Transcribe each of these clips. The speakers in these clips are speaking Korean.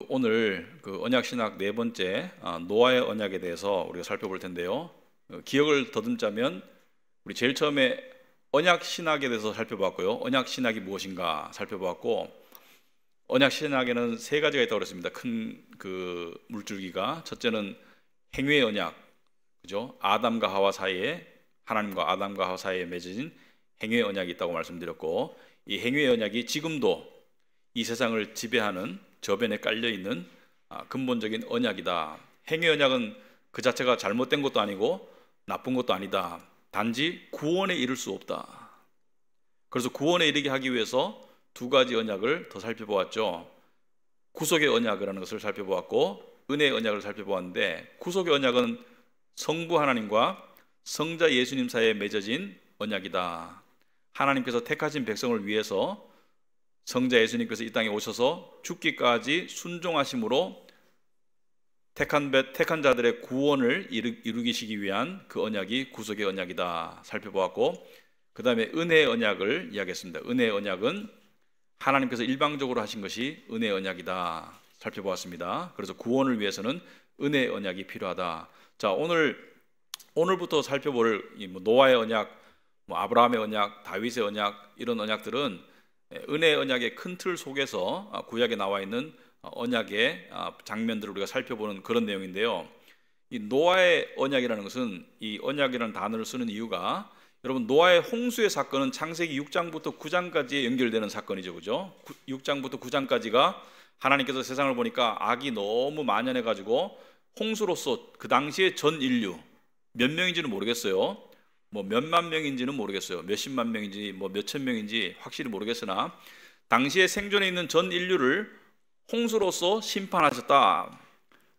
오늘 언약 신학 네 번째 노아의 언약에 대해서 우리가 살펴볼 텐데요. 기억을 더듬자면 우리 제일 처음에 언약 신학에 대해서 살펴봤고요. 언약 신학이 무엇인가 살펴봤고, 언약 신학에는 세 가지가 있다고 그랬습니다. 큰 물줄기가. 첫째는 행위의 언약, 그죠? 아담과 하와 사이에, 하나님과 아담과 하와 사이에 맺어진 행위의 언약이 있다고 말씀드렸고, 이 행위의 언약이 지금도 이 세상을 지배하는 저변에 깔려 있는 근본적인 언약이다. 행위의 언약은 그 자체가 잘못된 것도 아니고 나쁜 것도 아니다. 단지 구원에 이를 수 없다. 그래서 구원에 이르게 하기 위해서 두 가지 언약을 더 살펴보았죠. 구속의 언약이라는 것을 살펴보았고, 은혜의 언약을 살펴보았는데, 구속의 언약은 성부 하나님과 성자 예수님 사이에 맺어진 언약이다. 하나님께서 택하신 백성을 위해서 성자 예수님께서 이 땅에 오셔서 죽기까지 순종하심으로 택한 자들의 구원을 이루시기 위한 그 언약이 구속의 언약이다 살펴보았고, 그 다음에 은혜의 언약을 이야기했습니다. 은혜의 언약은 하나님께서 일방적으로 하신 것이 은혜의 언약이다 살펴보았습니다. 그래서 구원을 위해서는 은혜의 언약이 필요하다. 자, 오늘부터 살펴볼 노아의 언약, 아브라함의 언약, 다윗의 언약, 이런 언약들은 은혜의 언약의 큰 틀 속에서 구약에 나와 있는 언약의 장면들을 우리가 살펴보는 그런 내용인데요. 이 노아의 언약이라는 것은, 이 언약이라는 단어를 쓰는 이유가, 여러분, 노아의 홍수의 사건은 창세기 6장부터 9장까지 연결되는 사건이죠, 그죠? 6장부터 9장까지가 하나님께서 세상을 보니까 악이 너무 만연해가지고 홍수로서 그 당시에 전 인류 몇 명인지는 모르겠어요. 몇만 명인지는 모르겠어요. 몇십만 명인지 몇천 명인지 확실히 모르겠으나 당시에 생존해 있는 전 인류를 홍수로서 심판하셨다.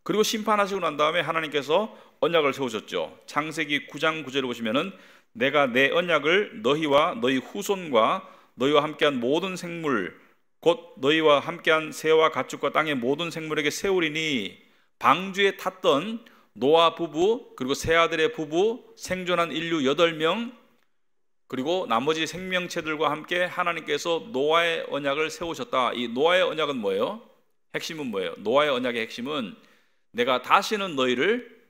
그리고 심판하시고 난 다음에 하나님께서 언약을 세우셨죠. 창세기 9장 9절을 보시면은, 내가 내 언약을 너희와 너희 후손과 너희와 함께한 모든 생물, 곧 너희와 함께한 새와 가축과 땅의 모든 생물에게 세우리니, 방주에 탔던 노아 부부, 그리고 세 아들의 부부, 생존한 인류 8명, 그리고 나머지 생명체들과 함께 하나님께서 노아의 언약을 세우셨다. 이 노아의 언약은 뭐예요? 핵심은 뭐예요? 노아의 언약의 핵심은, 내가 다시는 너희를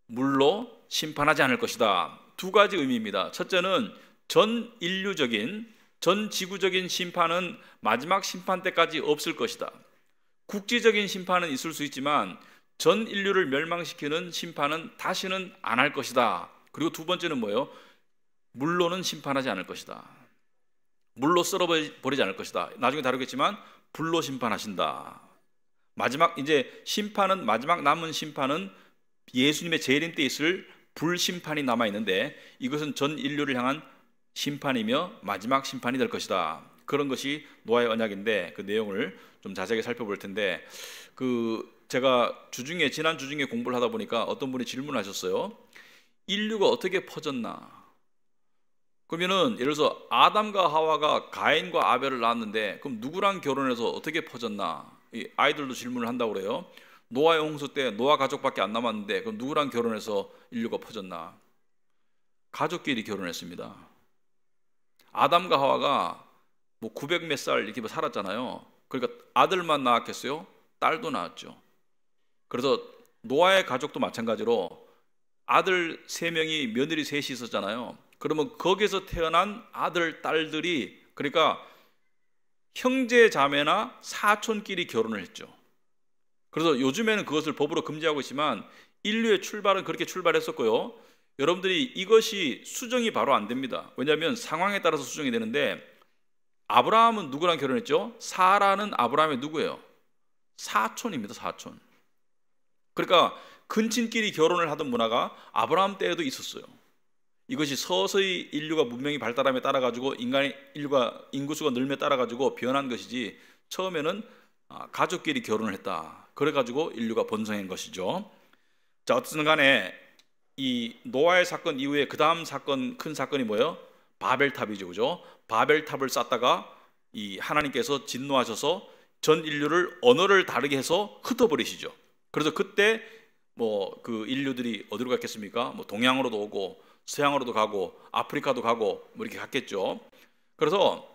물로 심판하지 않을 것이다. 두 가지 의미입니다. 첫째는 전 인류적인, 전 지구적인 심판은 마지막 심판 때까지 없을 것이다. 국지적인 심판은 있을 수 있지만 전 인류를 멸망시키는 심판은 다시는 안 할 것이다. 그리고 두 번째는 뭐예요? 물로는 심판하지 않을 것이다. 물로 썰어버리지 않을 것이다. 나중에 다루겠지만 불로 심판하신다. 마지막 남은 심판은 예수님의 재림 때 있을 불심판이 남아있는데, 이것은 전 인류를 향한 심판이며 마지막 심판이 될 것이다. 그런 것이 노아의 언약인데, 그 내용을 좀 자세하게 살펴볼 텐데, 제가 지난 주중에 공부를 하다 보니까 어떤 분이 질문하셨어요. 인류가 어떻게 퍼졌나? 그러면은 예를 들어서 아담과 하와가 가인과 아벨을 낳았는데, 그럼 누구랑 결혼해서 어떻게 퍼졌나? 이 아이들도 질문을 한다고 그래요. 노아의 홍수 때 노아 가족밖에 안 남았는데 그럼 누구랑 결혼해서 인류가 퍼졌나? 가족끼리 결혼했습니다. 아담과 하와가 900 몇 살 이렇게 살았잖아요. 그러니까 아들만 낳았겠어요? 딸도 낳았죠. 그래서 노아의 가족도 마찬가지로 아들 3명이 며느리 3이 있었잖아요. 그러면 거기서 태어난 아들, 딸들이, 그러니까 형제 자매나 사촌끼리 결혼을 했죠. 그래서 요즘에는 그것을 법으로 금지하고 있지만 인류의 출발은 그렇게 출발했었고요. 여러분들이 이것이 수정이 바로 안 됩니다. 왜냐하면 상황에 따라서 수정이 되는데, 아브라함은 누구랑 결혼했죠? 사라는 아브라함의 누구예요? 사촌입니다. 사촌. 그러니까 근친끼리 결혼을 하던 문화가 아브라함 때에도 있었어요. 이것이 서서히 인류가 문명이 발달함에 따라 가지고 인구수가 늘며 따라 가지고 변한 것이지, 처음에는 가족끼리 결혼을 했다. 그래 가지고 인류가 번성한 것이죠. 자, 어쨌든 간에 이 노아의 사건 이후에 그 다음 사건, 큰 사건이 뭐예요? 바벨탑이죠, 그죠? 바벨탑을 쌓다가 이 하나님께서 진노하셔서 전 인류를 언어를 다르게 해서 흩어버리시죠. 그래서 그때 그 인류들이 어디로 갔겠습니까? 동양으로도 오고 서양으로도 가고 아프리카도 가고 이렇게 갔겠죠. 그래서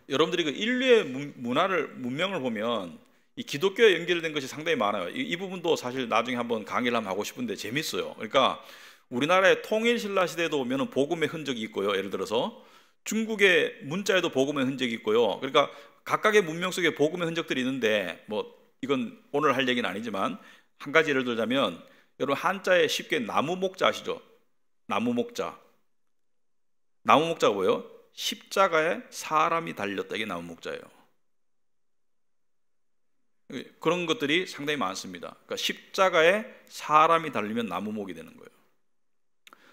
여러분들이 그 인류의 문명을 보면 이 기독교에 연결된 것이 상당히 많아요. 이 부분도 사실 나중에 한번 강의를 한번 하고 싶은데 재밌어요. 그러니까 우리나라의 통일신라 시대에도 보면 복음의 흔적이 있고요. 예를 들어서 중국의 문자에도 복음의 흔적이 있고요. 그러니까 각각의 문명 속에 복음의 흔적들이 있는데 뭐 이건 오늘 할 얘기는 아니지만 한 가지 예를 들자면 여러분 한자에 쉽게 나무 목자 아시죠? 나무 목자. 나무 목자가 뭐예요? 십자가에 사람이 달렸다. 이게 나무 목자예요. 그런 것들이 상당히 많습니다. 그러니까 십자가에 사람이 달리면 나무목이 되는 거예요.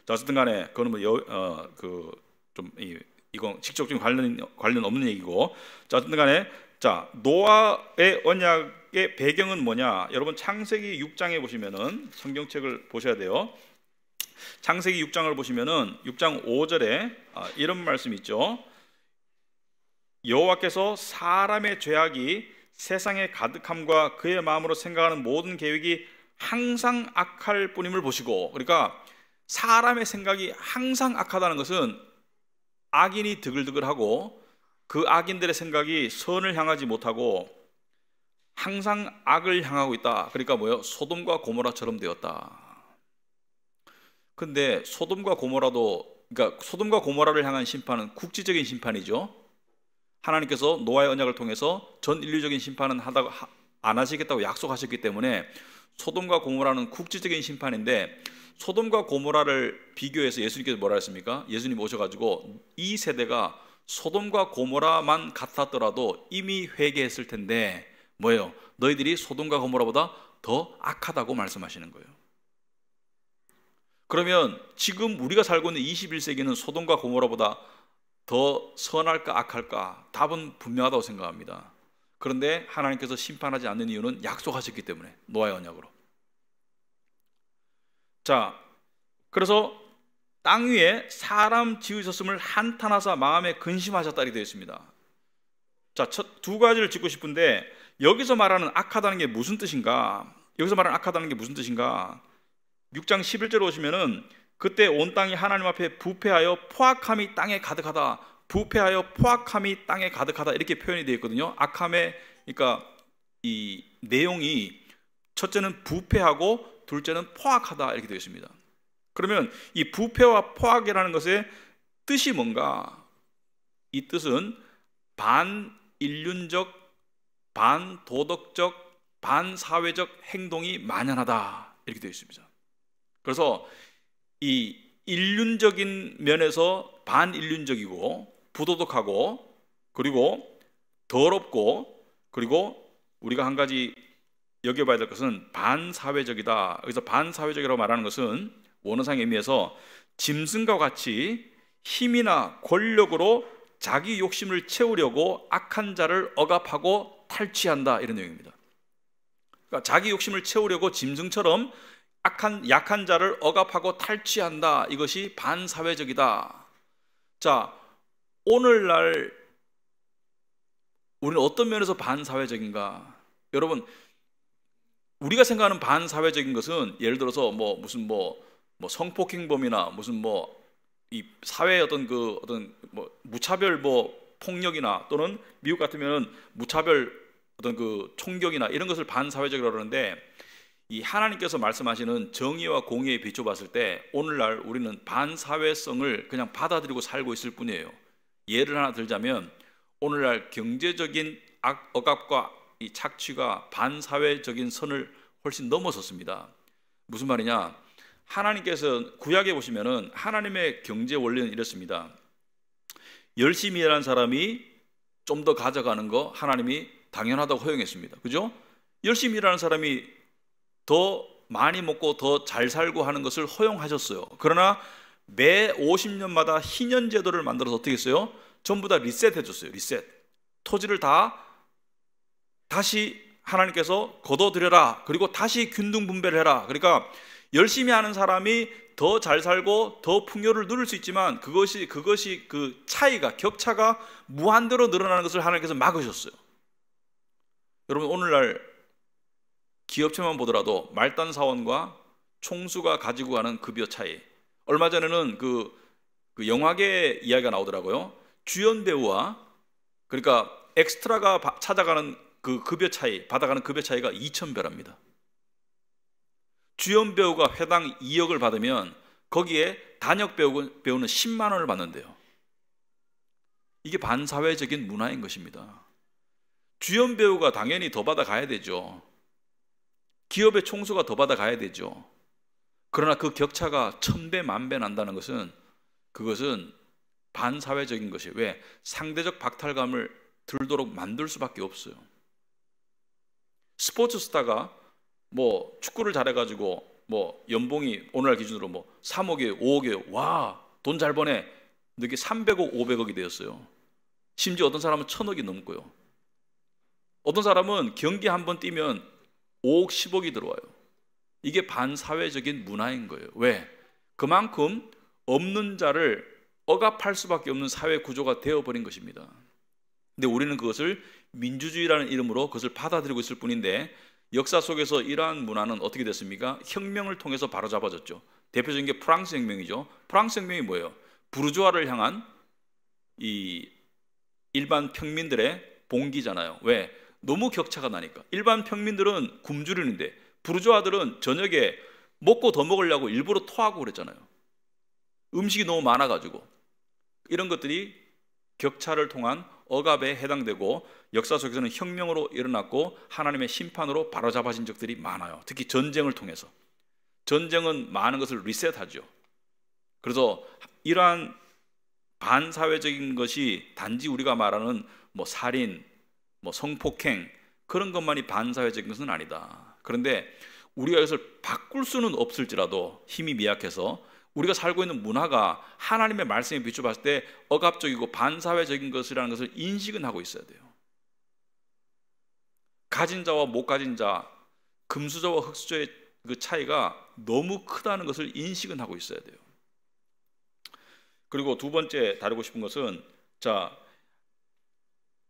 자, 어쨌든 간에 그거는 뭐 이건 직접적인 관련 없는 얘기고. 자, 어쨌든 간에 자, 노아의 언약의 배경은 뭐냐? 여러분 창세기 6장에 보시면은 성경책을 보셔야 돼요. 창세기 6장을 보시면은 6장 5절에 이런 말씀이 있죠. 여호와께서 사람의 죄악이 세상의 가득함과 그의 마음으로 생각하는 모든 계획이 항상 악할 뿐임을 보시고, 그러니까 사람의 생각이 항상 악하다는 것은 악인이 드글드글하고 그 악인들의 생각이 선을 향하지 못하고 항상 악을 향하고 있다. 그러니까 뭐예요? 소돔과 고모라처럼 되었다. 근데 소돔과 고모라도, 그러니까 소돔과 고모라를 향한 심판은 국지적인 심판이죠. 하나님께서 노아의 언약을 통해서 전 인류적인 심판은 안 하시겠다고 약속하셨기 때문에 소돔과 고모라는 국지적인 심판인데, 소돔과 고모라를 비교해서 예수님께서 뭐라 했습니까? 예수님 오셔가지고 이 세대가 소돔과 고모라만 같았더라도 이미 회개했을 텐데 뭐예요? 너희들이 소돔과 고모라보다 더 악하다고 말씀하시는 거예요. 그러면 지금 우리가 살고 있는 21세기는 소돔과 고모라보다 더 선할까 악할까? 답은 분명하다고 생각합니다. 그런데 하나님께서 심판하지 않는 이유는 약속하셨기 때문에, 노아의 언약으로. 자, 그래서 땅 위에 사람 지으셨음을 한탄하사 마음에 근심하셨다 이렇게 되어 있습니다. 자, 두 가지를 짚고 싶은데 여기서 말하는 악하다는 게 무슨 뜻인가? 여기서 말하는 악하다는 게 무슨 뜻인가? 6장 11절 오시면은 그때 온 땅이 하나님 앞에 부패하여 포악함이 땅에 가득하다. 부패하여 포악함이 땅에 가득하다 이렇게 표현이 되어 있거든요. 악함의, 그러니까 이 내용이 첫째는 부패하고 둘째는 포악하다 이렇게 되어 있습니다. 그러면 이 부패와 포악이라는 것의 뜻이 뭔가? 이 뜻은 반인륜적, 반도덕적, 반사회적 행동이 만연하다 이렇게 되어 있습니다. 그래서 이 인륜적인 면에서 반인륜적이고 부도덕하고 그리고 더럽고, 그리고 우리가 한 가지 여겨봐야 될 것은 반사회적이다. 여기서 반사회적이라고 말하는 것은 원어상의 의미에서 짐승과 같이 힘이나 권력으로 자기 욕심을 채우려고 악한 자를 억압하고 탈취한다 이런 내용입니다. 그러니까 자기 욕심을 채우려고 짐승처럼 약한 자를 억압하고 탈취한다. 이것이 반사회적이다. 자, 오늘날 우리는 어떤 면에서 반사회적인가? 여러분, 우리가 생각하는 반사회적인 것은 예를 들어서 무슨 성폭행범이나 무슨 이 사회의 어떤 무차별 폭력이나 또는 미국 같으면 무차별 어떤 총격이나 이런 것을 반사회적이라고 그러는데, 이 하나님께서 말씀하시는 정의와 공의에 비춰봤을 때 오늘날 우리는 반사회성을 그냥 받아들이고 살고 있을 뿐이에요. 예를 하나 들자면 오늘날 경제적인 억압과 이 착취가 반사회적인 선을 훨씬 넘어섰습니다. 무슨 말이냐? 하나님께서 구약에 보시면은 하나님의 경제 원리는 이렇습니다. 열심히 일하는 사람이 좀 더 가져가는 거 하나님이 당연하다고 허용했습니다. 그죠? 열심히 일하는 사람이 더 많이 먹고 더 잘 살고 하는 것을 허용하셨어요. 그러나 매 50년마다 희년 제도를 만들어서 어떻게 했어요? 전부 다 리셋해 줬어요. 리셋. 토지를 다시 하나님께서 거둬들여라. 그리고 다시 균등 분배를 해라. 그러니까 열심히 하는 사람이 더 잘 살고 더 풍요를 누릴 수 있지만 그것이 그 차이가, 격차가 무한대로 늘어나는 것을 하나님께서 막으셨어요. 여러분, 오늘날 기업체만 보더라도 말단 사원과 총수가 가지고 가는 급여 차이. 얼마 전에는 그 영화계 이야기가 나오더라고요. 주연 배우와, 그러니까 엑스트라가 찾아가는 그 급여 차이, 받아가는 급여 차이가 2,000배랍니다. 주연 배우가 회당 2억을 받으면 거기에 단역 배우는 10만 원을 받는데요. 이게 반사회적인 문화인 것입니다. 주연 배우가 당연히 더 받아가야 되죠. 기업의 총수가 더 받아가야 되죠. 그러나 그 격차가 1000배, 10,000배 난다는 것은 그것은 반사회적인 것이에요. 왜? 상대적 박탈감을 들도록 만들 수밖에 없어요. 스포츠 스타가 뭐 축구를 잘해가지고 뭐 연봉이 오늘날 기준으로 뭐 3억이에요, 5억이에요. 와, 돈 잘 버네. 이게 300억, 500억이 되었어요. 심지어 어떤 사람은 1,000억이 넘고요. 어떤 사람은 경기 한 번 뛰면 5억, 10억이 들어와요. 이게 반사회적인 문화인 거예요. 왜? 그만큼 없는 자를 억압할 수밖에 없는 사회 구조가 되어버린 것입니다. 근데 우리는 그것을 민주주의라는 이름으로 그것을 받아들이고 있을 뿐인데, 역사 속에서 이러한 문화는 어떻게 됐습니까? 혁명을 통해서 바로잡아졌죠. 대표적인 게 프랑스 혁명이죠. 프랑스 혁명이 뭐예요? 부르주아를 향한 이 일반 평민들의 봉기잖아요. 왜? 너무 격차가 나니까. 일반 평민들은 굶주리는데 부르주아들은 저녁에 먹고 더 먹으려고 일부러 토하고 그랬잖아요. 음식이 너무 많아가지고. 이런 것들이 격차를 통한 억압에 해당되고 역사 속에서는 혁명으로 일어났고 하나님의 심판으로 바로잡아진 적들이 많아요. 특히 전쟁을 통해서. 전쟁은 많은 것을 리셋하죠. 그래서 이러한 반사회적인 것이 단지 우리가 말하는 뭐 살인, 뭐 성폭행 그런 것만이 반사회적인 것은 아니다. 그런데 우리가 이것을 바꿀 수는 없을지라도 힘이 미약해서 우리가 살고 있는 문화가 하나님의 말씀에 비춰봤을 때 억압적이고 반사회적인 것이라는 것을 인식은 하고 있어야 돼요. 가진 자와 못 가진 자, 금수저와 흙수저의 그 차이가 너무 크다는 것을 인식은 하고 있어야 돼요. 그리고 두 번째 다루고 싶은 것은, 자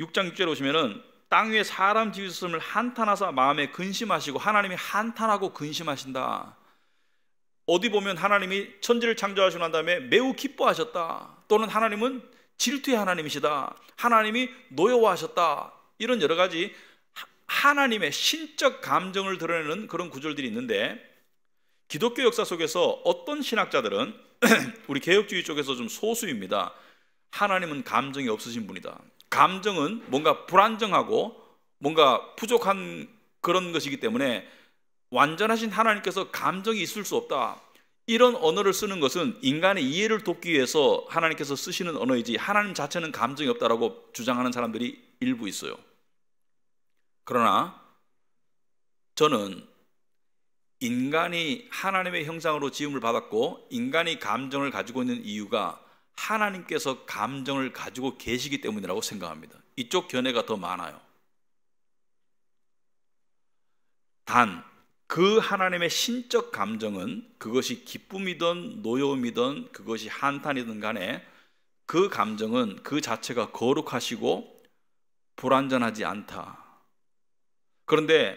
6장 6절에 오시면은 땅 위에 사람 지으셨음을 한탄하사 마음에 근심하시고, 하나님이 한탄하고 근심하신다. 어디 보면 하나님이 천지를 창조하시고 난 다음에 매우 기뻐하셨다, 또는 하나님은 질투의 하나님이시다, 하나님이 노여워하셨다, 이런 여러 가지 하나님의 신적 감정을 드러내는 그런 구절들이 있는데, 기독교 역사 속에서 어떤 신학자들은 우리 개혁주의 쪽에서 좀 소수입니다. 하나님은 감정이 없으신 분이다. 감정은 뭔가 불안정하고 뭔가 부족한 그런 것이기 때문에 완전하신 하나님께서 감정이 있을 수 없다, 이런 언어를 쓰는 것은 인간의 이해를 돕기 위해서 하나님께서 쓰시는 언어이지 하나님 자체는 감정이 없다라고 주장하는 사람들이 일부 있어요. 그러나 저는 인간이 하나님의 형상으로 지음을 받았고 인간이 감정을 가지고 있는 이유가 하나님께서 감정을 가지고 계시기 때문이라고 생각합니다. 이쪽 견해가 더 많아요. 단 그 하나님의 신적 감정은 그것이 기쁨이든 노여움이든 그것이 한탄이든 간에 그 감정은 그 자체가 거룩하시고 불완전하지 않다. 그런데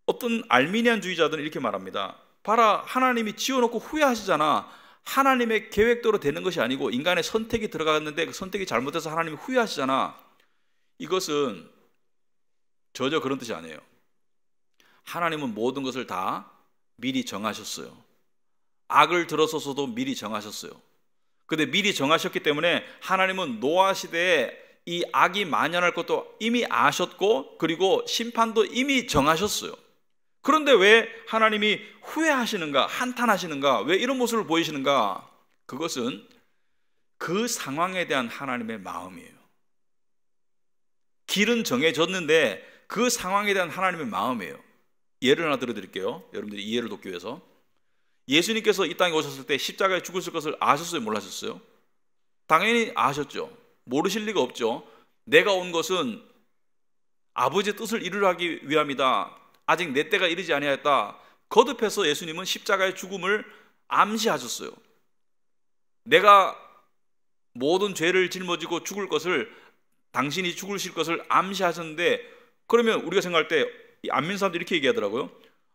어떤 알미니안주의자들은 이렇게 말합니다. 봐라, 하나님이 지어놓고 후회하시잖아. 하나님의 계획대로 되는 것이 아니고 인간의 선택이 들어갔는데 그 선택이 잘못돼서 하나님이 후회하시잖아. 이것은 전혀 그런 뜻이 아니에요. 하나님은 모든 것을 다 미리 정하셨어요. 악을 들어서서도 미리 정하셨어요. 그런데 미리 정하셨기 때문에 하나님은 노아 시대에 이 악이 만연할 것도 이미 아셨고, 그리고 심판도 이미 정하셨어요. 그런데 왜 하나님이 후회하시는가, 한탄하시는가, 왜 이런 모습을 보이시는가? 그것은 그 상황에 대한 하나님의 마음이에요. 길은 정해졌는데 그 상황에 대한 하나님의 마음이에요. 예를 하나 들어드릴게요. 여러분들이 이해를 돕기 위해서. 예수님께서 이 땅에 오셨을 때 십자가에 죽으실 것을 아셨어요, 몰라셨어요? 당연히 아셨죠. 모르실 리가 없죠. 내가 온 것은 아버지의 뜻을 이루려 하기 위함이다. 아직 내 때가 이르지 아니하였다. 거듭해서 예수님은 십자가의 죽음을 암시하셨어요. 내가 모든 죄를 짊어지고 죽을 것을, 당신이 죽으실 것을 암시하셨는데, 그러면 우리가 생각할 때 안 믿는 사람들이 이렇게 얘기하더라고요.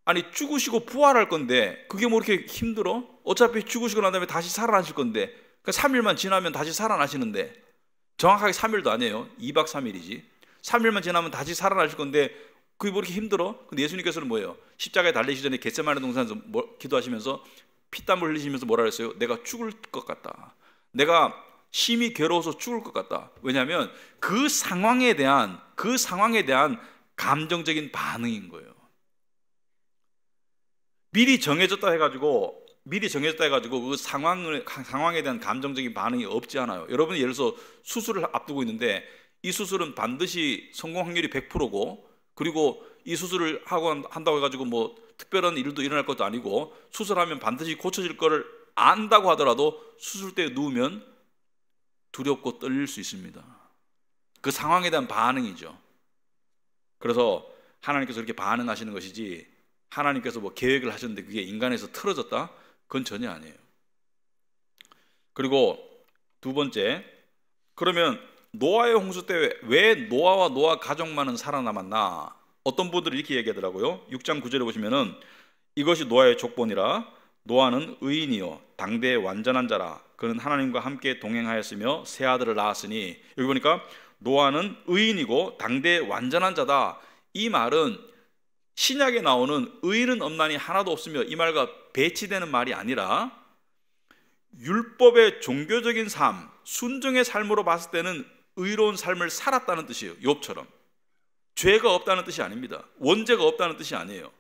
아니 죽으시고 부활할 건데 그게 뭐 이렇게 힘들어? 어차피 죽으시고 난 다음에 다시 살아나실 건데, 그러니까 3일만 지나면 다시 살아나시는데, 정확하게 3일도 아니에요. 2박 3일이지. 3일만 지나면 다시 살아나실 건데 그게 뭐 이렇게 힘들어? 근데 예수님께서는 뭐예요? 십자가에 달리시기 전에 겟세마네 동산에서 기도하시면서 피땀을 흘리시면서 뭐라 그랬어요? 내가 죽을 것 같다. 내가 심히 괴로워서 죽을 것 같다. 왜냐하면 그 상황에 대한 감정적인 반응인 거예요. 미리 정해졌다 해가지고 그 상황에 대한 감정적인 반응이 없지 않아요. 여러분이 예를 들어서 수술을 앞두고 있는데 이 수술은 반드시 성공 확률이 100%고 그리고 이 수술을 한다고 해가지고 뭐 특별한 일도 일어날 것도 아니고 수술하면 반드시 고쳐질 거를 안다고 하더라도 수술대에 누우면 두렵고 떨릴 수 있습니다. 그 상황에 대한 반응이죠. 그래서 하나님께서 이렇게 반응하시는 것이지 하나님께서 뭐 계획을 하셨는데 그게 인간에서 틀어졌다? 그건 전혀 아니에요. 그리고 두 번째, 그러면 노아의 홍수 때 왜 노아와 노아 가족만은 살아남았나? 어떤 분들이 이렇게 얘기하더라고요. 6장 9절에 보시면은 이것이 노아의 족본이라 노아는 의인이요 당대의 완전한 자라 그는 하나님과 함께 동행하였으며 세 아들을 낳았으니, 여기 보니까 노아는 의인이고 당대의 완전한 자다. 이 말은 신약에 나오는 의인은 없나니 하나도 없으며 이 말과 배치되는 말이 아니라 율법의 종교적인 삶, 순종의 삶으로 봤을 때는 의로운 삶을 살았다는 뜻이에요. 욥처럼 죄가 없다는 뜻이 아닙니다. 원죄가 없다는 뜻이 아니에요.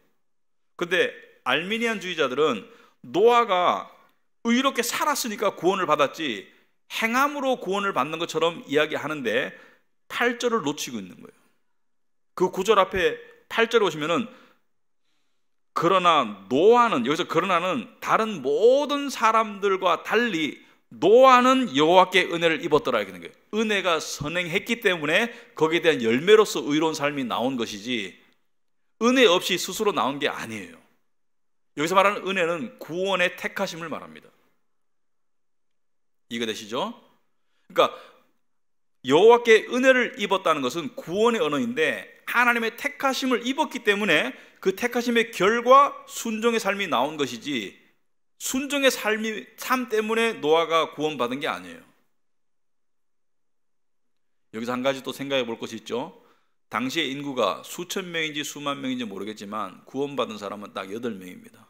근데 알미니안주의자들은 노아가 의롭게 살았으니까 구원을 받았지 행함으로 구원을 받는 것처럼 이야기하는데 8절을 놓치고 있는 거예요. 그 9절 앞에 8절에 보시면은 그러나 노아는, 여기서 그러나는 다른 모든 사람들과 달리 노아는 여호와께 은혜를 입었더라 이렇게 되는 거예요. 은혜가 선행했기 때문에 거기에 대한 열매로서 의로운 삶이 나온 것이지 은혜 없이 스스로 나온 게 아니에요. 여기서 말하는 은혜는 구원의 택하심을 말합니다. 이해되시죠? 그러니까 여호와께 은혜를 입었다는 것은 구원의 언어인데 하나님의 택하심을 입었기 때문에 그 택하심의 결과 순종의 삶이 나온 것이지 순종의 삶 때문에 노아가 구원받은 게 아니에요. 여기서 한 가지 또 생각해 볼 것이 있죠. 당시의 인구가 수천 명인지 수만 명인지 모르겠지만 구원받은 사람은 딱 8명입니다.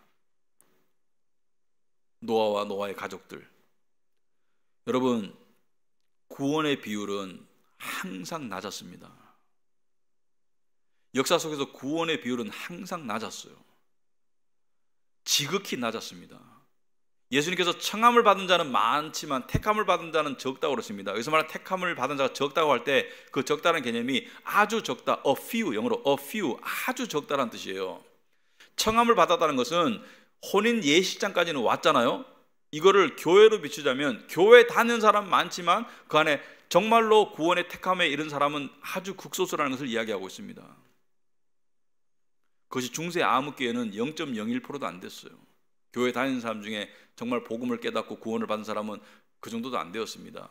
노아와 노아의 가족들. 여러분, 구원의 비율은 항상 낮았습니다. 역사 속에서 구원의 비율은 항상 낮았어요. 지극히 낮았습니다. 예수님께서 청함을 받은 자는 많지만 택함을 받은 자는 적다고 그랬습니다. 여기서 말하는 택함을 받은 자가 적다고 할 때 그 적다는 개념이 아주 적다, a few, 영어로 a few, 아주 적다라는 뜻이에요. 청함을 받았다는 것은 혼인 예식장까지는 왔잖아요. 이거를 교회로 비추자면 교회 다니는 사람 많지만 그 안에 정말로 구원의 택함에 이른 사람은 아주 극소수라는 것을 이야기하고 있습니다. 그것이 중세 암흑교회는 0.01%도 안 됐어요. 교회 다니는 사람 중에 정말 복음을 깨닫고 구원을 받은 사람은 그 정도도 안 되었습니다.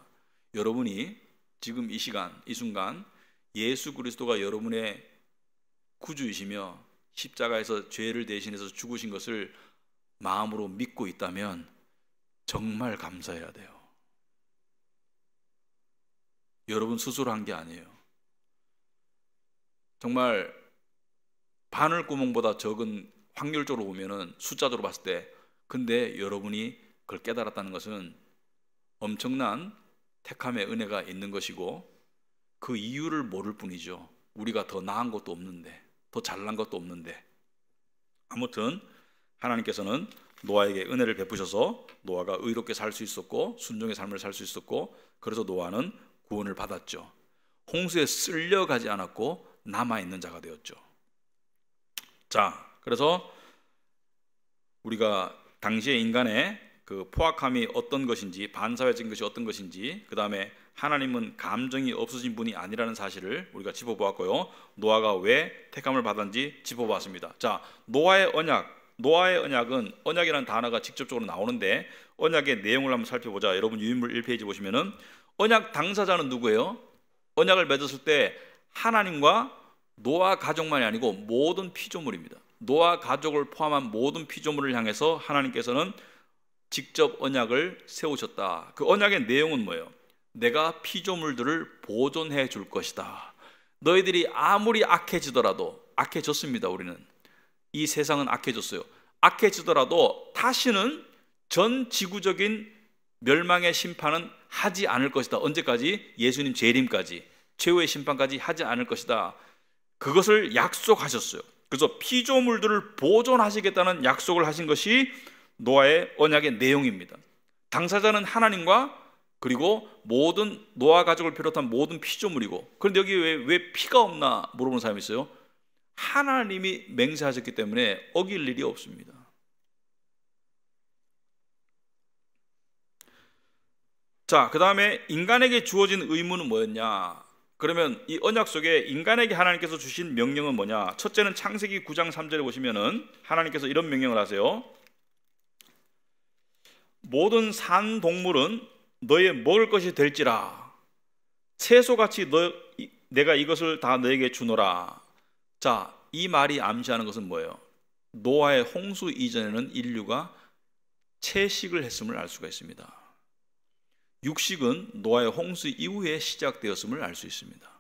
여러분이 지금 이 시간, 이 순간 예수 그리스도가 여러분의 구주이시며 십자가에서 죄를 대신해서 죽으신 것을 마음으로 믿고 있다면 정말 감사해야 돼요. 여러분 스스로 한 게 아니에요. 정말 바늘구멍보다 적은 확률적으로 보면은 숫자적으로 봤을 때, 근데 여러분이 그걸 깨달았다는 것은 엄청난 택함의 은혜가 있는 것이고 그 이유를 모를 뿐이죠. 우리가 더 나은 것도 없는데, 더 잘난 것도 없는데. 아무튼 하나님께서는 노아에게 은혜를 베푸셔서 노아가 의롭게 살 수 있었고 순종의 삶을 살 수 있었고, 그래서 노아는 구원을 받았죠. 홍수에 쓸려가지 않았고 남아있는 자가 되었죠. 자, 그래서 우리가 당시의 인간의 그 포악함이 어떤 것인지, 반사회적인 것이 어떤 것인지, 그 다음에 하나님은 감정이 없으신 분이 아니라는 사실을 우리가 짚어보았고요. 노아가 왜 택함을 받았는지 짚어보았습니다. 자, 노아의 언약은, 언약이라는 단어가 직접적으로 나오는데 언약의 내용을 한번 살펴보자. 여러분 유인물 1페이지 보시면은 언약 당사자는 누구예요? 언약을 맺었을 때 하나님과 노아 가족만이 아니고 모든 피조물입니다. 노아 가족을 포함한 모든 피조물을 향해서 하나님께서는 직접 언약을 세우셨다. 그 언약의 내용은 뭐예요? 내가 피조물들을 보존해 줄 것이다. 너희들이 아무리 악해지더라도, 악해졌습니다. 우리는 이 세상은 악해졌어요. 악해지더라도 다시는 전 지구적인 멸망의 심판은 하지 않을 것이다. 언제까지? 예수님 재림까지, 최후의 심판까지 하지 않을 것이다. 그것을 약속하셨어요. 그래서 피조물들을 보존하시겠다는 약속을 하신 것이 노아의 언약의 내용입니다. 당사자는 하나님과 그리고 모든 노아 가족을 비롯한 모든 피조물이고, 그런데 여기 왜 피가 없나 물어보는 사람이 있어요. 하나님이 맹세하셨기 때문에 어길 일이 없습니다. 자, 그 다음에 인간에게 주어진 의무는 뭐였냐? 그러면 이 언약 속에 인간에게 하나님께서 주신 명령은 뭐냐? 첫째는 창세기 9장 3절에 보시면은 하나님께서 이런 명령을 하세요. 모든 산 동물은 너의 먹을 것이 될지라, 채소같이 내가 이것을 다 너에게 주노라. 자, 이 말이 암시하는 것은 뭐예요? 노아의 홍수 이전에는 인류가 채식을 했음을 알 수가 있습니다. 육식은 노아의 홍수 이후에 시작되었음을 알 수 있습니다.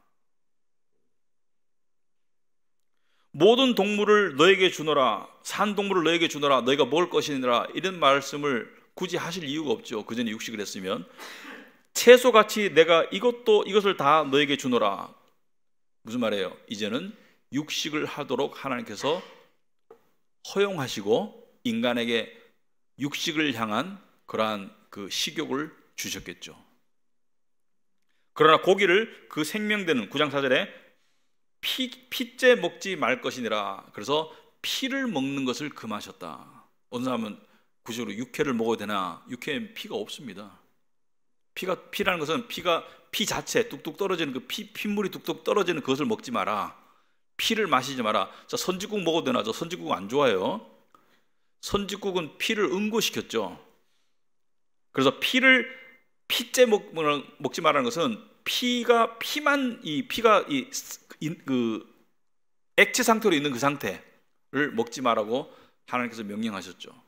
모든 동물을 너에게 주노라, 산 동물을 너에게 주노라, 너희가 먹을 것이니라, 이런 말씀을 굳이 하실 이유가 없죠. 그 전에 육식을 했으면. 채소같이 내가 이것을 다 너에게 주노라. 무슨 말이에요? 이제는 육식을 하도록 하나님께서 허용하시고 인간에게 육식을 향한 그러한 그 식욕을 주셨겠죠. 그러나 고기를 그 생명되는 9장 4절에 피째 먹지 말 것이니라. 그래서 피를 먹는 것을 금하셨다. 어느 사람은 구조로 육회를 먹어도 되나? 육회엔 피가 없습니다. 피라는 것은 피 자체 뚝뚝 떨어지는 그 핏물이 뚝뚝 떨어지는 그것을 먹지 마라. 피를 마시지 마라. 자, 선지국 먹어도 되나? 저 선지국 안 좋아해요. 선지국은 피를 응고시켰죠. 그래서 피째 먹지 말라는 것은 피가 그 액체 상태로 있는 그 상태를 먹지 말라고 하나님께서 명령하셨죠.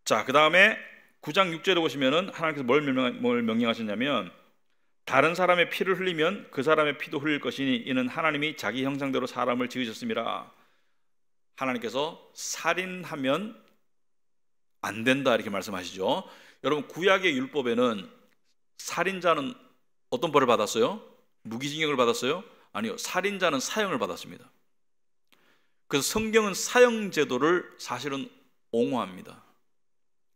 자, 그 다음에 9장 6절에 보시면은 하나님께서 뭘 명령하셨냐면, 다른 사람의 피를 흘리면 그 사람의 피도 흘릴 것이니 이는 하나님이 자기 형상대로 사람을 지으셨음이라. 하나님께서 살인하면 안 된다 이렇게 말씀하시죠. 여러분, 구약의 율법에는 살인자는 어떤 벌을 받았어요? 무기징역을 받았어요? 아니요, 살인자는 사형을 받았습니다. 그래서 성경은 사형 제도를 사실은 옹호합니다.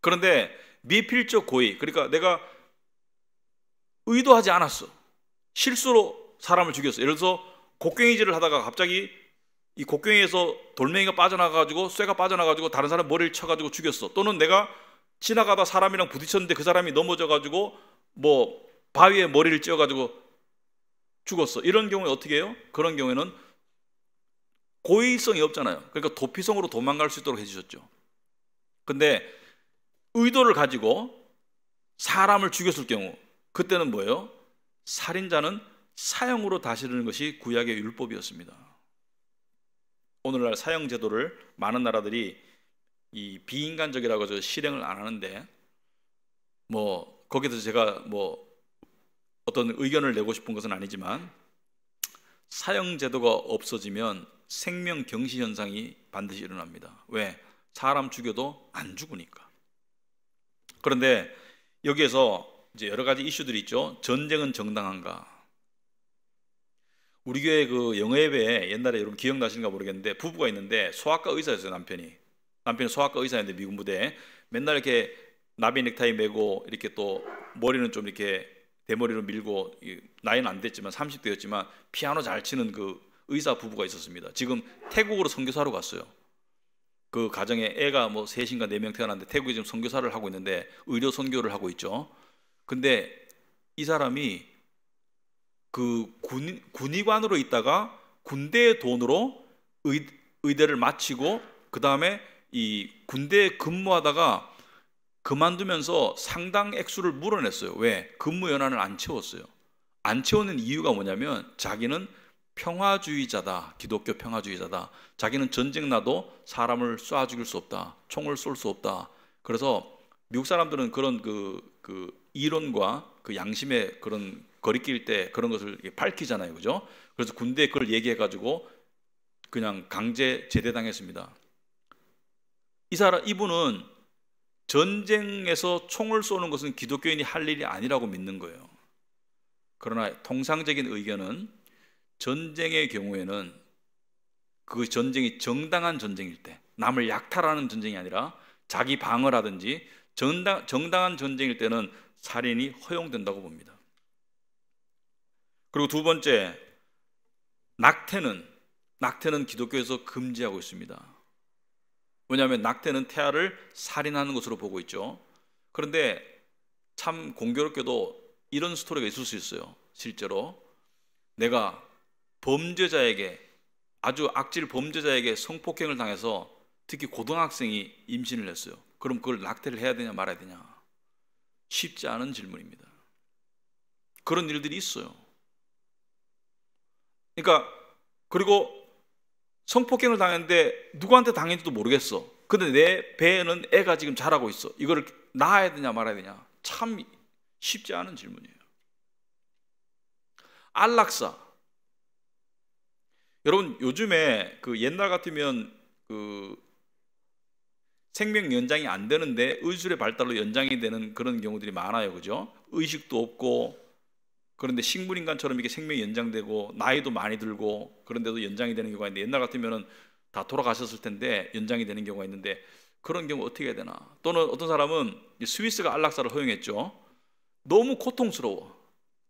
그런데 미필적 고의, 그러니까 내가 의도하지 않았어, 실수로 사람을 죽였어. 예를 들어서 곡괭이질을 하다가 갑자기 이 곡괭이에서 돌멩이가 빠져나가가지고 쇠가 빠져나가지고 다른 사람 머리를 쳐가지고 죽였어. 또는 내가 지나가다 사람이랑 부딪혔는데 그 사람이 넘어져가지고 뭐 바위에 머리를 찧어가지고 죽었어. 이런 경우에 어떻게 해요? 그런 경우에는 고의성이 없잖아요. 그러니까 도피성으로 도망갈 수 있도록 해주셨죠. 근데 의도를 가지고 사람을 죽였을 경우, 그때는 뭐예요? 살인자는 사형으로 다스리는 것이 구약의 율법이었습니다. 오늘날 사형 제도를 많은 나라들이 이 비인간적이라고 해서 실행을 안 하는데, 뭐 거기서 제가 뭐 어떤 의견을 내고 싶은 것은 아니지만, 사형 제도가 없어지면 생명 경시 현상이 반드시 일어납니다. 왜? 사람 죽여도 안 죽으니까. 그런데 여기에서 이제 여러 가지 이슈들이 있죠. 전쟁은 정당한가? 우리 교회 그 영예배에 옛날에 여러분 기억나시는가 모르겠는데, 부부가 있는데 소아과 의사였어요. 남편이 소아과 의사였는데 미군 부대에 맨날 이렇게 나비 넥타이 메고 이렇게 또 머리는 좀 이렇게 대머리로 밀고, 나이는 안 됐지만 30대였지만 피아노 잘 치는 그 의사 부부가 있었습니다. 지금 태국으로 선교사로 갔어요. 그 가정에 애가 뭐 3인가 4명 태어났는데 태국에 지금 선교사를 하고 있는데 의료 선교를 하고 있죠. 근데 이 사람이 그 군의관으로 있다가 군대의 돈으로 의대를 마치고 그 다음에 이 군대에 근무하다가 그만두면서 상당 액수를 물어냈어요. 왜? 근무 연한을 안 채웠어요. 안 채우는 이유가 뭐냐면 자기는 평화주의자다, 기독교 평화주의자다. 자기는 전쟁 나도 사람을 쏴 죽일 수 없다, 총을 쏠 수 없다. 그래서 미국 사람들은 그런 그 이론과 그 양심의 그런 거리낄 때 그런 것을 밝히잖아요, 그죠? 그래서 군대에 그걸 얘기해가지고 그냥 강제 제대당했습니다. 이분은 전쟁에서 총을 쏘는 것은 기독교인이 할 일이 아니라고 믿는 거예요. 그러나 통상적인 의견은 전쟁의 경우에는 그 전쟁이 정당한 전쟁일 때, 남을 약탈하는 전쟁이 아니라 자기 방어를 하든지 정당한 전쟁일 때는 살인이 허용된다고 봅니다. 그리고 두 번째, 낙태는 기독교에서 금지하고 있습니다. 왜냐하면 낙태는 태아를 살인하는 것으로 보고 있죠. 그런데 참 공교롭게도 이런 스토리가 있을 수 있어요. 실제로 내가 아주 악질 범죄자에게 성폭행을 당해서 특히 고등학생이 임신을 했어요. 그럼 그걸 낙태를 해야 되냐 말아야 되냐? 쉽지 않은 질문입니다. 그런 일들이 있어요. 그러니까 그리고 성폭행을 당했는데 누구한테 당했는지도 모르겠어. 근데 내 배에는 애가 지금 자라고 있어. 이거를 낳아야 되냐 말아야 되냐? 참 쉽지 않은 질문이에요. 안락사. 여러분 요즘에 그 옛날 같으면 그 생명 연장이 안 되는데 의술의 발달로 연장이 되는 그런 경우들이 많아요, 그죠? 의식도 없고 그런데 식물인간처럼 이렇게 생명이 연장되고 나이도 많이 들고 그런데도 연장이 되는 경우가 있는데 옛날 같으면은 다 돌아가셨을 텐데 연장이 되는 경우가 있는데 그런 경우 어떻게 해야 되나? 또는 어떤 사람은 스위스가 안락사를 허용했죠. 너무 고통스러워.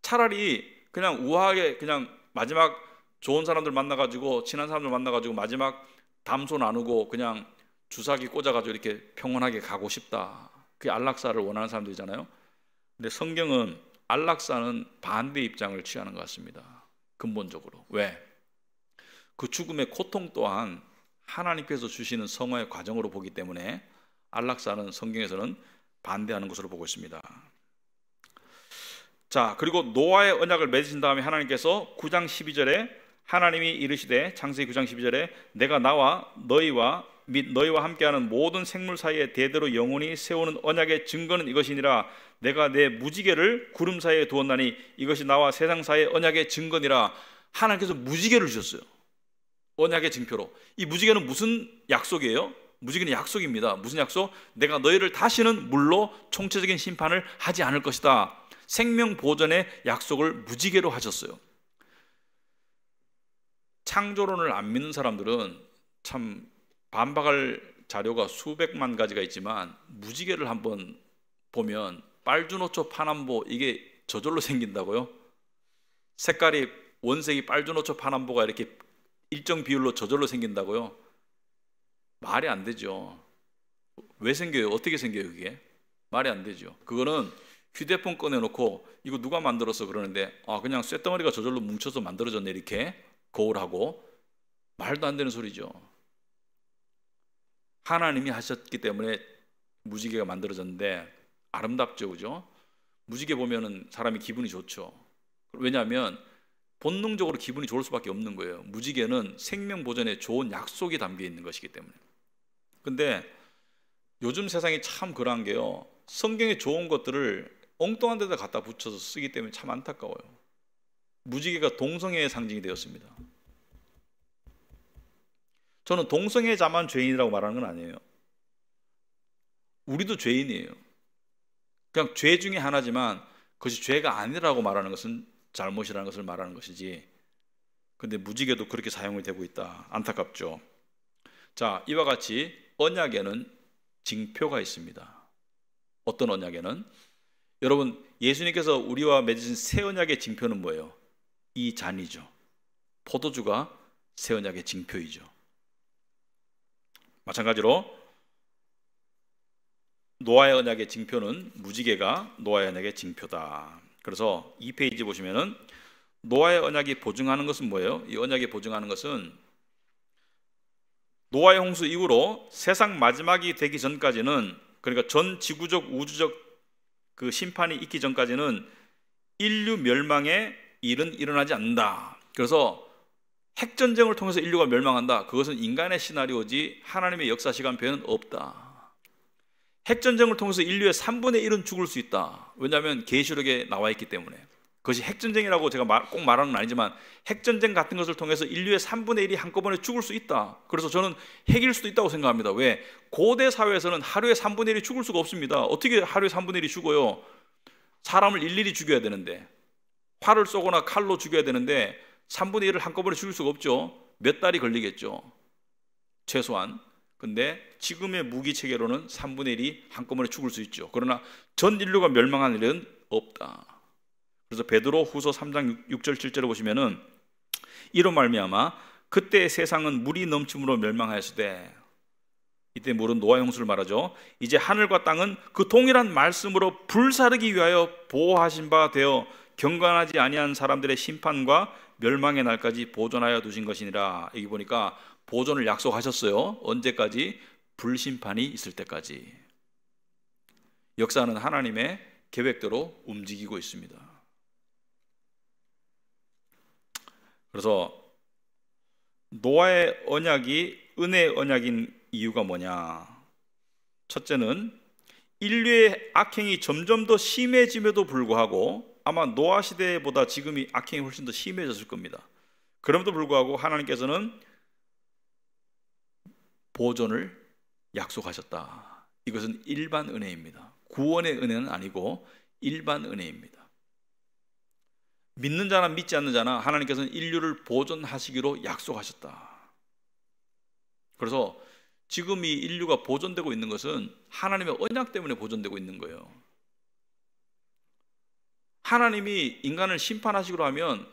차라리 그냥 우아하게 그냥 마지막 좋은 사람들 만나가지고 친한 사람들 만나가지고 마지막 담소 나누고 그냥 주사기 꽂아가지고 이렇게 평온하게 가고 싶다. 그게 안락사를 원하는 사람들이잖아요. 근데 성경은 안락사는 반대 입장을 취하는 것 같습니다. 근본적으로. 왜? 그 죽음의 고통 또한 하나님께서 주시는 성화의 과정으로 보기 때문에 안락사는 성경에서는 반대하는 것으로 보고 있습니다. 자, 그리고 노아의 언약을 맺으신 다음에 하나님께서 9장 12절에 하나님이 이르시되 창세기 9장 12절에 내가 나와 너희와 및 너희와 함께하는 모든 생물 사이에 대대로 영원히 세우는 언약의 증거는 이것이니라. 내가 내 무지개를 구름 사이에 두었나니 이것이 나와 세상 사이의 언약의 증거니라. 하나님께서 무지개를 주셨어요. 언약의 증표로. 이 무지개는 무슨 약속이에요? 무지개는 약속입니다. 무슨 약속? 내가 너희를 다시는 물로 총체적인 심판을 하지 않을 것이다. 생명 보존의 약속을 무지개로 하셨어요. 창조론을 안 믿는 사람들은 참 반박할 자료가 수백만 가지가 있지만 무지개를 한번 보면 빨주노초 파남보 이게 저절로 생긴다고요? 색깔이 원색이 빨주노초 파남보가 이렇게 일정 비율로 저절로 생긴다고요? 말이 안 되죠. 왜 생겨요? 어떻게 생겨요 그게? 말이 안 되죠. 그거는 휴대폰 꺼내놓고 이거 누가 만들었어 그러는데 그냥 쇳덩어리가 저절로 뭉쳐서 만들어졌네 이렇게 거울하고. 말도 안 되는 소리죠. 하나님이 하셨기 때문에 무지개가 만들어졌는데 아름답죠, 그죠? 무지개 보면은 사람이 기분이 좋죠. 왜냐하면 본능적으로 기분이 좋을 수밖에 없는 거예요. 무지개는 생명 보존에 좋은 약속이 담겨 있는 것이기 때문에. 근데 요즘 세상이 참 그러한 게요, 성경에 좋은 것들을 엉뚱한 데다 갖다 붙여서 쓰기 때문에 참 안타까워요. 무지개가 동성애의 상징이 되었습니다. 저는 동성애자만 죄인이라고 말하는 건 아니에요. 우리도 죄인이에요. 그냥 죄 중에 하나지만 그것이 죄가 아니라고 말하는 것은 잘못이라는 것을 말하는 것이지. 근데 무지개도 그렇게 사용이 되고 있다. 안타깝죠. 자, 이와 같이 언약에는 징표가 있습니다. 어떤 언약에는? 여러분, 예수님께서 우리와 맺으신 새 언약의 징표는 뭐예요? 이 잔이죠. 포도주가 새 언약의 징표이죠. 마찬가지로 노아의 언약의 징표는 무지개가 노아의 언약의 징표다. 그래서 이 페이지 보시면은 노아의 언약이 보증하는 것은 뭐예요? 이 언약이 보증하는 것은 노아의 홍수 이후로 세상 마지막이 되기 전까지는, 그러니까 전 지구적 우주적 그 심판이 있기 전까지는 인류 멸망의 일은 일어나지 않는다. 그래서 핵전쟁을 통해서 인류가 멸망한다. 그것은 인간의 시나리오지 하나님의 역사 시간표에는 없다. 핵전쟁을 통해서 인류의 3분의 1은 죽을 수 있다. 왜냐하면 계시록에 나와 있기 때문에. 그것이 핵전쟁이라고 제가 꼭 말하는 건 아니지만 핵전쟁 같은 것을 통해서 인류의 3분의 1이 한꺼번에 죽을 수 있다. 그래서 저는 핵일 수도 있다고 생각합니다. 왜? 고대 사회에서는 하루에 3분의 1이 죽을 수가 없습니다. 어떻게 하루에 3분의 1이 죽어요? 사람을 일일이 죽여야 되는데, 활을 쏘거나 칼로 죽여야 되는데 3분의 1을 한꺼번에 죽일 수가 없죠. 몇 달이 걸리겠죠, 최소한. 근데 지금의 무기 체계로는 3분의 1이 한꺼번에 죽을 수 있죠. 그러나 전 인류가 멸망할 일은 없다. 그래서 베드로 후서 3장 6절 7절을 보시면은 이로 말미암아 그때 세상은 물이 넘침으로 멸망하였으되, 이때 물은 노아 홍수를 말하죠. 이제 하늘과 땅은 그 동일한 말씀으로 불사르기 위하여 보호하신 바 되어 경건하지 아니한 사람들의 심판과 멸망의 날까지 보존하여 두신 것이니라. 여기 보니까 보존을 약속하셨어요. 언제까지? 불심판이 있을 때까지. 역사는 하나님의 계획대로 움직이고 있습니다. 그래서 노아의 언약이 은혜의 언약인 이유가 뭐냐? 첫째는 인류의 악행이 점점 더 심해짐에도 불구하고 아마 노아 시대보다 지금이 악행이 훨씬 더 심해졌을 겁니다. 그럼에도 불구하고 하나님께서는 보존을 약속하셨다. 이것은 일반 은혜입니다. 구원의 은혜는 아니고 일반 은혜입니다. 믿는 자나 믿지 않는 자나 하나님께서는 인류를 보존하시기로 약속하셨다. 그래서 지금 이 인류가 보존되고 있는 것은 하나님의 언약 때문에 보존되고 있는 거예요. 하나님이 인간을 심판하시기로 하면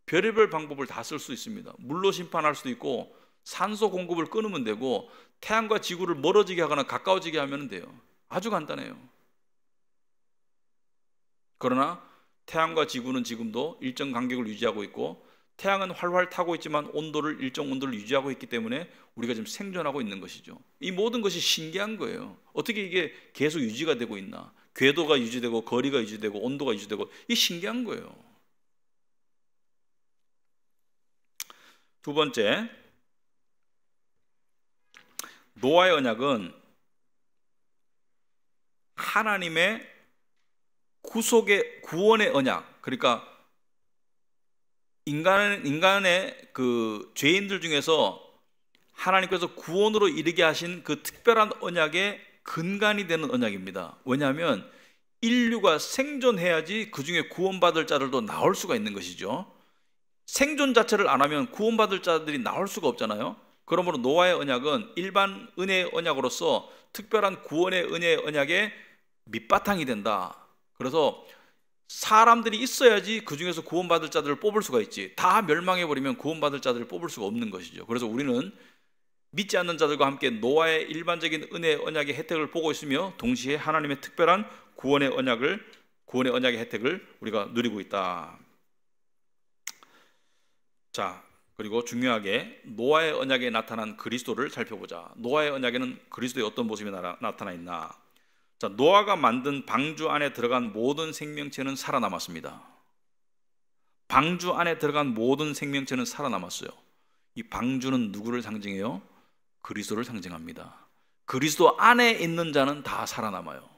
별의별 방법을 다 쓸 수 있습니다. 물로 심판할 수도 있고, 산소 공급을 끊으면 되고, 태양과 지구를 멀어지게 하거나 가까워지게 하면 돼요. 아주 간단해요. 그러나 태양과 지구는 지금도 일정 간격을 유지하고 있고, 태양은 활활 타고 있지만 일정 온도를 유지하고 있기 때문에 우리가 지금 생존하고 있는 것이죠. 이 모든 것이 신기한 거예요. 어떻게 이게 계속 유지가 되고 있나? 궤도가 유지되고, 거리가 유지되고, 온도가 유지되고, 이 신기한 거예요. 두 번째, 노아의 언약은 하나님의 구원의 언약, 그러니까 인간의 그 죄인들 중에서 하나님께서 구원으로 이르게 하신 그 특별한 언약의 근간이 되는 언약입니다. 왜냐하면 인류가 생존해야지 그 중에 구원받을 자들도 나올 수가 있는 것이죠. 생존 자체를 안 하면 구원받을 자들이 나올 수가 없잖아요. 그러므로 노아의 언약은 일반 은혜의 언약으로서 특별한 구원의 은혜의 언약의 밑바탕이 된다. 그래서 사람들이 있어야지 그 중에서 구원받을 자들을 뽑을 수가 있지, 다 멸망해버리면 구원받을 자들을 뽑을 수가 없는 것이죠. 그래서 우리는 믿지 않는 자들과 함께 노아의 일반적인 은혜의 언약의 혜택을 보고 있으며, 동시에 하나님의 특별한 구원의 언약의 혜택을 우리가 누리고 있다. 자, 그리고 중요하게 노아의 언약에 나타난 그리스도를 살펴보자. 노아의 언약에는 그리스도의 어떤 모습이 나타나 있나? 자, 노아가 만든 방주 안에 들어간 모든 생명체는 살아남았습니다. 방주 안에 들어간 모든 생명체는 살아남았어요. 이 방주는 누구를 상징해요? 그리스도를 상징합니다. 그리스도 안에 있는 자는 다 살아남아요.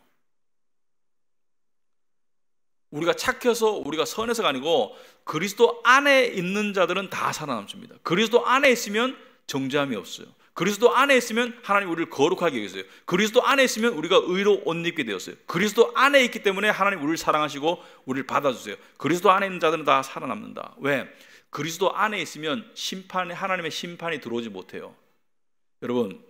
우리가 착해서, 우리가 선해서가 아니고 그리스도 안에 있는 자들은 다 살아남습니다. 그리스도 안에 있으면 정죄함이 없어요. 그리스도 안에 있으면 하나님 우리를 거룩하게 여기세요. 그리스도 안에 있으면 우리가 의로 옷 입게 되었어요. 그리스도 안에 있기 때문에 하나님 우리를 사랑하시고 우리를 받아주세요. 그리스도 안에 있는 자들은 다 살아남는다. 왜? 그리스도 안에 있으면 하나님의 심판이 들어오지 못해요. 여러분,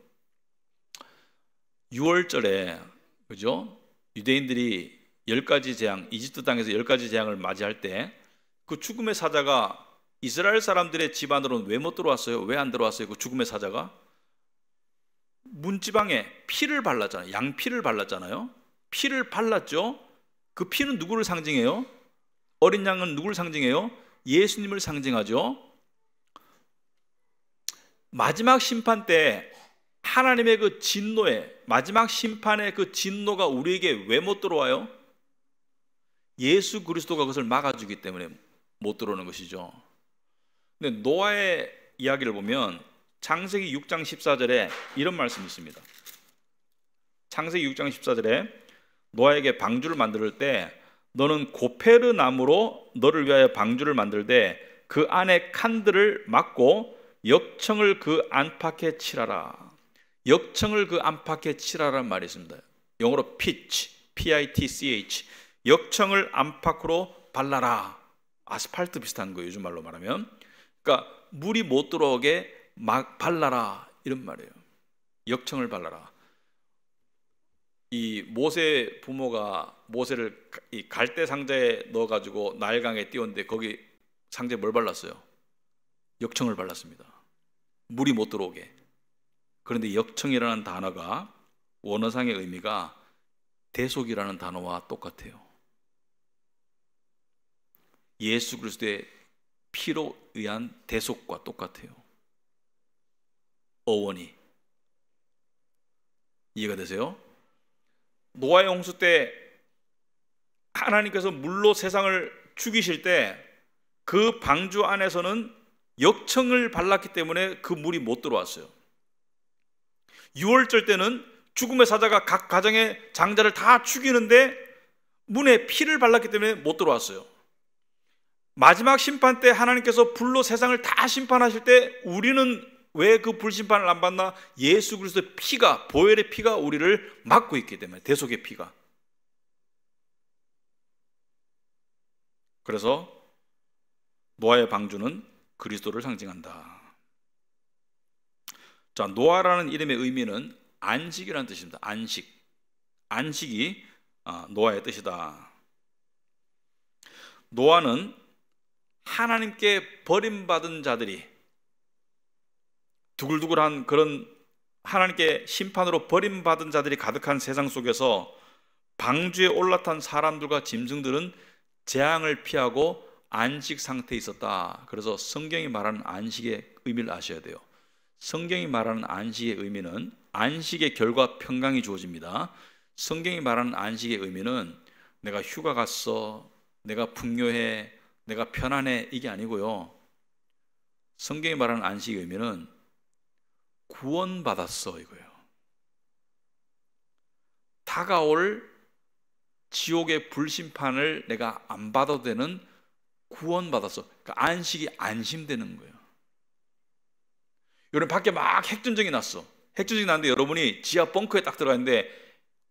6월절에 그죠? 유대인들이 10가지 재앙, 이집트 땅에서 10가지 재앙을 맞이할 때 그 죽음의 사자가 이스라엘 사람들의 집안으로는 왜 못 들어왔어요? 왜 안 들어왔어요? 그 죽음의 사자가 문지방에 피를 발랐잖아요. 양피를 발랐잖아요. 피를 발랐죠. 그 피는 누구를 상징해요? 어린 양은 누구를 상징해요? 예수님을 상징하죠. 마지막 심판 때 하나님의 그 진노에, 마지막 심판의 그 진노가 우리에게 왜 못 들어와요? 예수 그리스도가 그것을 막아주기 때문에 못 들어오는 것이죠. 근데 노아의 이야기를 보면 창세기 6장 14절에 이런 말씀이 있습니다. 창세기 6장 14절에 노아에게 방주를 만들 때 너는 고페르 나무로 너를 위하여 방주를 만들되 그 안에 칸들을 막고 역청을 그 안팎에 칠하라. 역청을 그 안팎에 칠하라는 말이 있습니다. 영어로 pitch, P-I-T-C-H. 역청을 안팎으로 발라라. 아스팔트 비슷한 거예요, 요즘 말로 말하면. 그러니까 물이 못 들어오게 막 발라라, 이런 말이에요. 역청을 발라라. 이 모세 부모가 모세를 이 갈대 상자에 넣어가지고 나일강에 띄웠는데 거기 상자에 뭘 발랐어요? 역청을 발랐습니다. 물이 못 들어오게. 그런데 역청이라는 단어가 원어상의 의미가 대속이라는 단어와 똑같아요. 예수 그리스도의 피로 의한 대속과 똑같아요. 어원이. 이해가 되세요? 노아의 홍수 때 하나님께서 물로 세상을 죽이실 때 그 방주 안에서는 역청을 발랐기 때문에 그 물이 못 들어왔어요. 유월절 때는 죽음의 사자가 각 가정의 장자를 다 죽이는데 문에 피를 발랐기 때문에 못 들어왔어요. 마지막 심판 때 하나님께서 불로 세상을 다 심판하실 때 우리는 왜 그 불심판을 안 받나? 예수 그리스도의 피가, 보혈의 피가 우리를 막고 있기 때문에, 대속의 피가. 그래서 노아의 방주는 그리스도를 상징한다. 자, 노아라는 이름의 의미는 안식이라는 뜻입니다. 안식. 안식이 노아의 뜻이다. 노아는 하나님께 버림받은 자들이, 두글두글한 그런 하나님께 심판으로 버림받은 자들이 가득한 세상 속에서 방주에 올라탄 사람들과 짐승들은 재앙을 피하고 안식 상태에 있었다. 그래서 성경이 말하는 안식의 의미를 아셔야 돼요. 성경이 말하는 안식의 의미는 안식의 결과 평강이 주어집니다. 성경이 말하는 안식의 의미는 내가 휴가 갔어, 내가 풍요해, 내가 편안해, 이게 아니고요. 성경이 말하는 안식의 의미는 구원받았어, 이거예요. 다가올 지옥의 불심판을 내가 안 받아도 되는 구원받았어. 그러니까 안식이 안심되는 거예요. 여러분 밖에 막 핵전쟁이 났어. 핵전쟁이 났는데 여러분이 지하 벙커에 딱 들어갔는데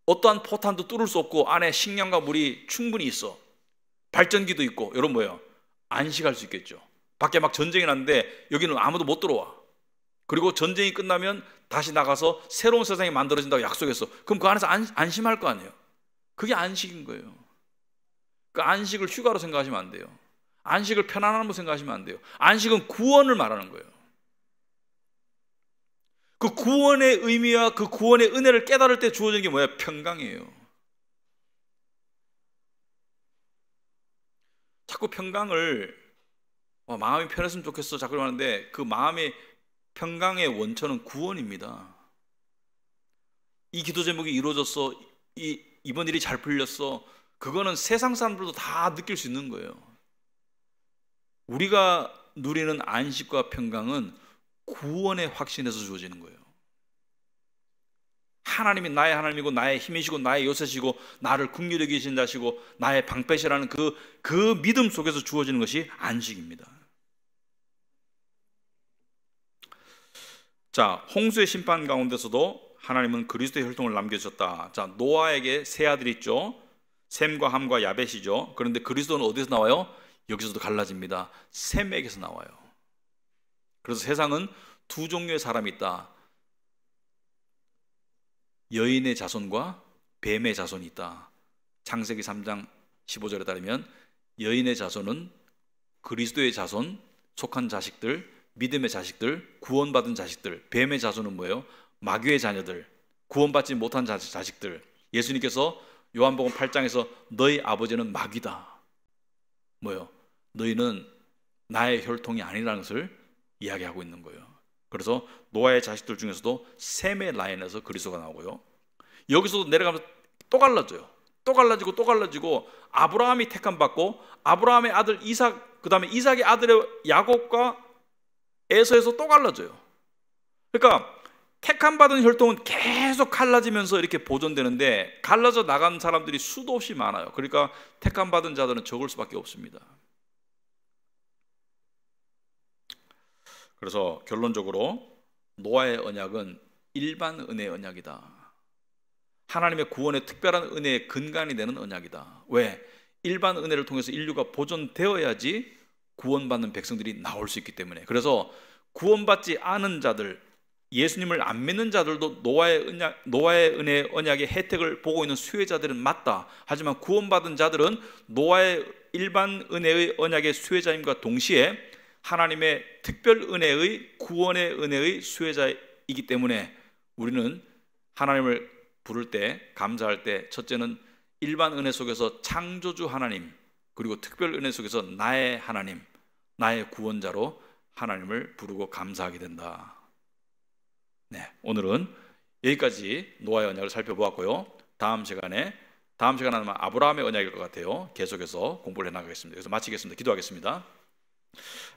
어떠한 포탄도 뚫을 수 없고 안에 식량과 물이 충분히 있어. 발전기도 있고. 여러분 뭐예요? 안식할 수 있겠죠. 밖에 막 전쟁이 났는데 여기는 아무도 못 들어와. 그리고 전쟁이 끝나면 다시 나가서 새로운 세상이 만들어진다고 약속했어. 그럼 그 안에서 안심할 거 아니에요. 그게 안식인 거예요. 그 안식을 휴가로 생각하시면 안 돼요. 안식을 편안함으로 생각하시면 안 돼요. 안식은 구원을 말하는 거예요. 그 구원의 의미와 그 구원의 은혜를 깨달을 때 주어지는 게 뭐야? 평강이에요. 자꾸 평강을 마음이 편했으면 좋겠어 자꾸 하는데 그 마음의 평강의 원천은 구원입니다. 이 기도 제목이 이루어졌어, 이번 일이 잘 풀렸어, 그거는 세상 사람들도 다 느낄 수 있는 거예요. 우리가 누리는 안식과 평강은 구원의 확신에서 주어지는 거예요. 하나님이 나의 하나님이고 나의 힘이시고 나의 요새시고 나를 긍휼히 여기신 자시고 나의 방패시라는 그 믿음 속에서 주어지는 것이 안식입니다. 자, 홍수의 심판 가운데서도 하나님은 그리스도의 혈통을 남겨주셨다. 자, 노아에게 세 아들이 있죠. 셈과 함과 야벳이죠. 그런데 그리스도는 어디서 나와요? 여기서도 갈라집니다. 셈에게서 나와요. 그래서 세상은 두 종류의 사람이 있다. 여인의 자손과 뱀의 자손이 있다. 창세기 3장 15절에 따르면 여인의 자손은 그리스도의 자손, 속한 자식들, 믿음의 자식들, 구원받은 자식들. 뱀의 자손은 뭐예요? 마귀의 자녀들, 구원받지 못한 자식들. 예수님께서 요한복음 8장에서 너희 아버지는 마귀다. 뭐예요? 너희는 나의 혈통이 아니라는 것을 이야기하고 있는 거예요. 그래서 노아의 자식들 중에서도 셈의 라인에서 그리스도가 나오고요. 여기서도 내려가면서 또 갈라져요. 또 갈라지고 또 갈라지고 아브라함이 택함 받고 아브라함의 아들 이삭, 그 다음에 이삭의 아들의 야곱과 에서에서 또 갈라져요. 그러니까 택함 받은 혈통은 계속 갈라지면서 이렇게 보존되는데 갈라져 나간 사람들이 수도 없이 많아요. 그러니까 택함 받은 자들은 적을 수밖에 없습니다. 그래서 결론적으로 노아의 언약은 일반 은혜의 언약이다. 하나님의 구원의 특별한 은혜의 근간이 되는 언약이다. 왜? 일반 은혜를 통해서 인류가 보존되어야지 구원받는 백성들이 나올 수 있기 때문에. 그래서 구원받지 않은 자들, 예수님을 안 믿는 자들도 노아의 은혜의 언약의 혜택을 보고 있는 수혜자들은 맞다. 하지만 구원받은 자들은 노아의 일반 은혜의 언약의 수혜자임과 동시에 하나님의 특별 은혜의 구원의 은혜의 수혜자이기 때문에 우리는 하나님을 부를 때, 감사할 때 첫째는 일반 은혜 속에서 창조주 하나님, 그리고 특별 은혜 속에서 나의 하나님, 나의 구원자로 하나님을 부르고 감사하게 된다. 네, 오늘은 여기까지 노아의 언약을 살펴보았고요. 다음 시간은 아마 아브라함의 언약일 것 같아요. 계속해서 공부를 해나가겠습니다. 그래서 마치겠습니다. 기도하겠습니다.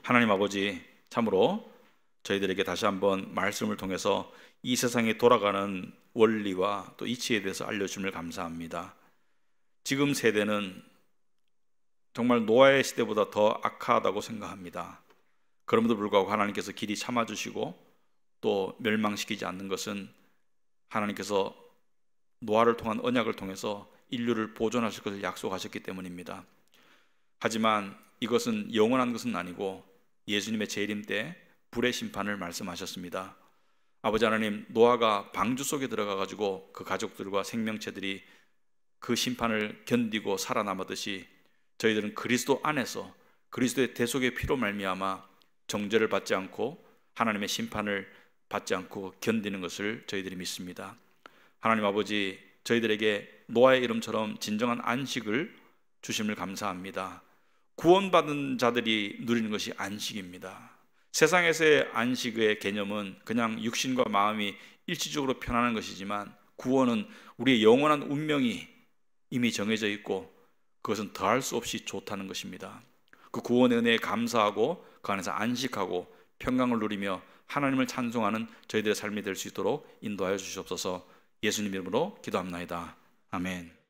하나님 아버지, 참으로 저희들에게 다시 한번 말씀을 통해서 이 세상에 돌아가는 원리와 또 이치에 대해서 알려주심을 감사합니다. 지금 세대는 정말 노아의 시대보다 더 악하다고 생각합니다. 그럼에도 불구하고 하나님께서 길이 참아주시고 또 멸망시키지 않는 것은 하나님께서 노아를 통한 언약을 통해서 인류를 보존하실 것을 약속하셨기 때문입니다. 하지만 이것은 영원한 것은 아니고 예수님의 재림 때 불의 심판을 말씀하셨습니다. 아버지 하나님, 노아가 방주 속에 들어가 가지고 그 가족들과 생명체들이 그 심판을 견디고 살아남았듯이 저희들은 그리스도 안에서 그리스도의 대속의 피로 말미암아 정죄를 받지 않고 하나님의 심판을 받지 않고 견디는 것을 저희들이 믿습니다. 하나님 아버지, 저희들에게 노아의 이름처럼 진정한 안식을 주심을 감사합니다. 구원받은 자들이 누리는 것이 안식입니다. 세상에서의 안식의 개념은 그냥 육신과 마음이 일시적으로 편안한 것이지만 구원은 우리의 영원한 운명이 이미 정해져 있고 그것은 더할 수 없이 좋다는 것입니다. 그 구원의 은혜에 감사하고 그 안에서 안식하고 평강을 누리며 하나님을 찬송하는 저희들의 삶이 될 수 있도록 인도하여 주시옵소서. 예수님 이름으로 기도합나이다. 아멘.